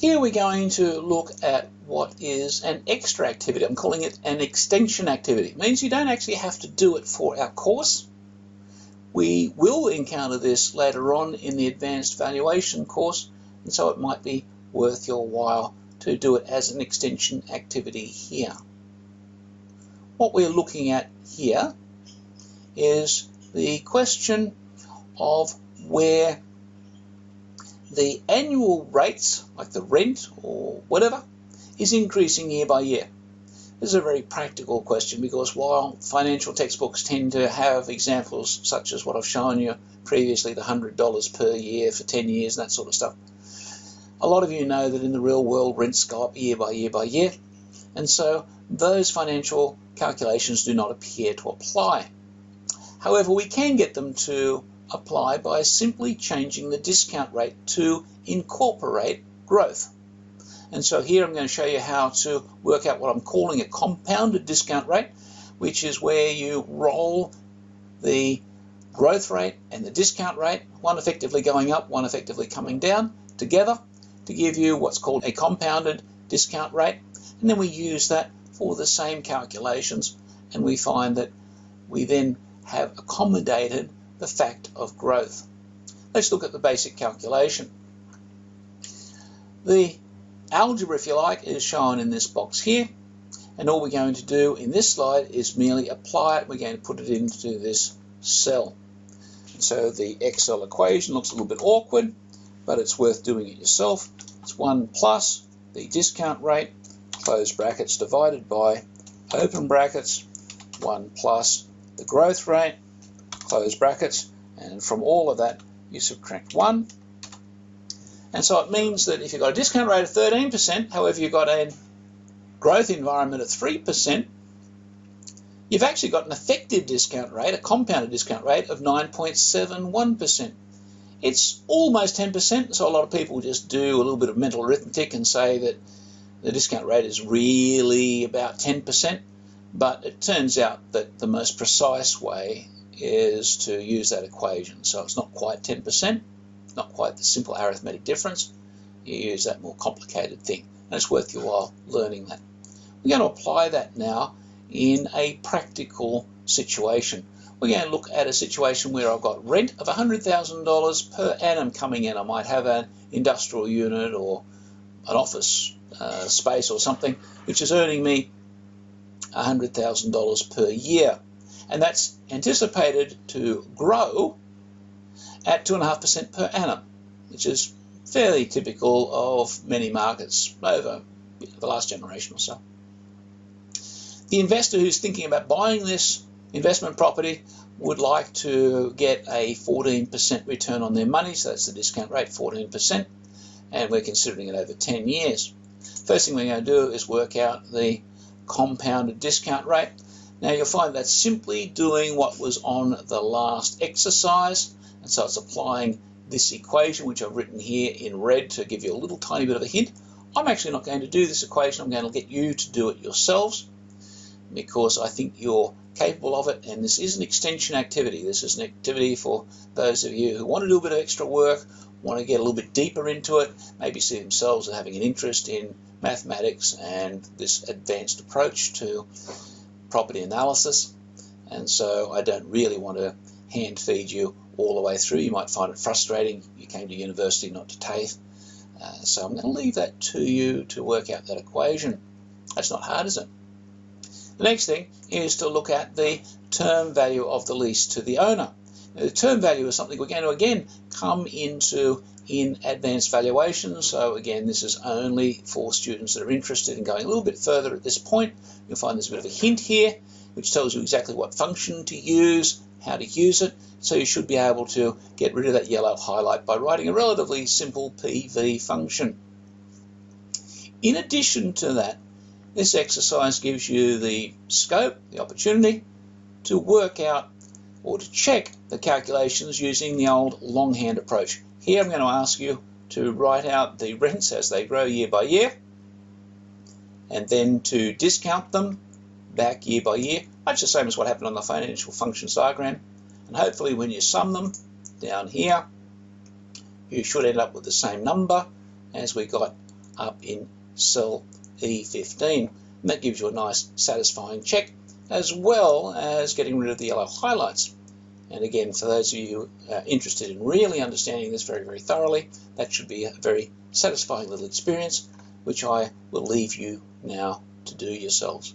Here we're going to look at what is an extra activity. I'm calling it an extension activity. It means you don't actually have to do it for our course. We will encounter this later on in the advanced valuation course, and so it might be worth your while to do it as an extension activity here. What we're looking at here is the question of where the annual rates, like the rent or whatever, is increasing year by year. This is a very practical question because while financial textbooks tend to have examples such as what I've shown you previously, the $100 per year for 10 years and that sort of stuff, a lot of you know that in the real world rents go up year by year by year, and so those financial calculations do not appear to apply. However, we can get them to apply by simply changing the discount rate to incorporate growth. And so here I'm going to show you how to work out what I'm calling a compounded discount rate, which is where you roll the growth rate and the discount rate, one effectively going up, one effectively coming down, together to give you what's called a compounded discount rate. And then we use that for the same calculations, and we find that we then have accommodated the fact of growth. Let's look at the basic calculation. The algebra, if you like, is shown in this box here, and all we're going to do in this slide is merely apply it. We're going to put it into this cell. And so the Excel equation looks a little bit awkward, but it's worth doing it yourself. It's 1 plus the discount rate, close brackets, divided by open brackets, 1 plus the growth rate, close brackets, and from all of that you subtract 1. And so it means that if you've got a discount rate of 13%, however you've got a growth environment of 3%, you've actually got an effective discount rate, a compounded discount rate of 9.71%. It's almost 10%, so a lot of people just do a little bit of mental arithmetic and say that the discount rate is really about 10%, but it turns out that the most precise way is to use that equation. So it's not quite 10%, not quite the simple arithmetic difference. You use that more complicated thing, and it's worth your while learning that. We're going to apply that now in a practical situation. We're going to look at a situation where I've got rent of $100,000 per annum coming in. I might have an industrial unit or an office space or something which is earning me $100,000 per year, and that's anticipated to grow at 2.5% per annum, which is fairly typical of many markets over the last generation or so. The investor who's thinking about buying this investment property would like to get a 14% return on their money, so that's the discount rate, 14%, and we're considering it over 10 years. First thing we're going to do is work out the compounded discount rate. Now you'll find that's simply doing what was on the last exercise, and so it's applying this equation which I've written here in red to give you a little tiny bit of a hint. I'm actually not going to do this equation. I'm going to get you to do it yourselves because I think you're capable of it, and this is an extension activity. This is an activity for those of you who want to do a bit of extra work, want to get a little bit deeper into it, maybe see themselves as having an interest in mathematics and this advanced approach to property analysis. And so I don't really want to hand feed you all the way through. You might find it frustrating. You came to university, not to TAFE. So I'm going to leave that to you to work out that equation. That's not hard, is it? The next thing is to look at the term value of the lease to the owner. Now, the term value is something we're going to again come into in advanced valuation. So again, this is only for students that are interested in going a little bit further at this point. You'll find there's a bit of a hint here which tells you exactly what function to use, how to use it. So you should be able to get rid of that yellow highlight by writing a relatively simple PV function. In addition to that, this exercise gives you the scope, the opportunity to work out or to check the calculations using the old longhand approach. Here I'm going to ask you to write out the rents as they grow year by year, and then to discount them back year by year, much the same as what happened on the financial functions diagram. And hopefully when you sum them down here, you should end up with the same number as we got up in cell E15. And that gives you a nice satisfying check, as well as getting rid of the yellow highlights. And again, for those of you who are interested in really understanding this very, very thoroughly, that should be a very satisfying little experience, which I will leave you now to do yourselves.